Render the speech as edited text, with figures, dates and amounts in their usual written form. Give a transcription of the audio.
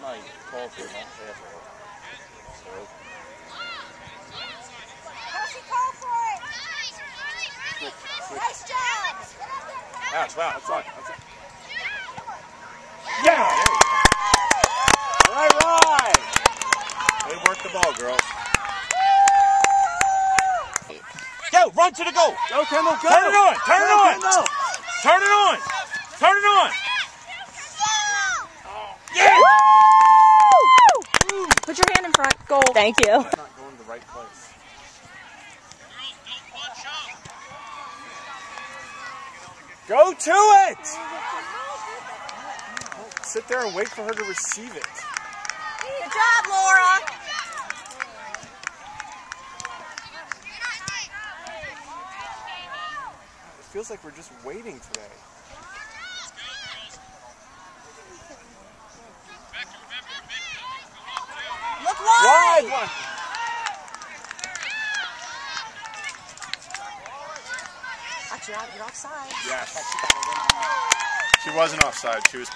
might call for it, not half of it. So. Kelsey, call for it! Nice job! Ouch, wow, that's on. Yeah! Right! They work the ball, girls. Go, run to the goal! Go, Kendall, go! Turn it on! Turn it on! Kendall. Turn it on! Turn it on! Yeah! Put your hand in front. Goal. Thank you. I'm not going to the right place. Go to it! Don't sit there and wait for her to receive it. Good job, Laura! It feels like we're just waiting today. Look wide! Wide one! Watch, you're offside. Yes. She wasn't offside. She was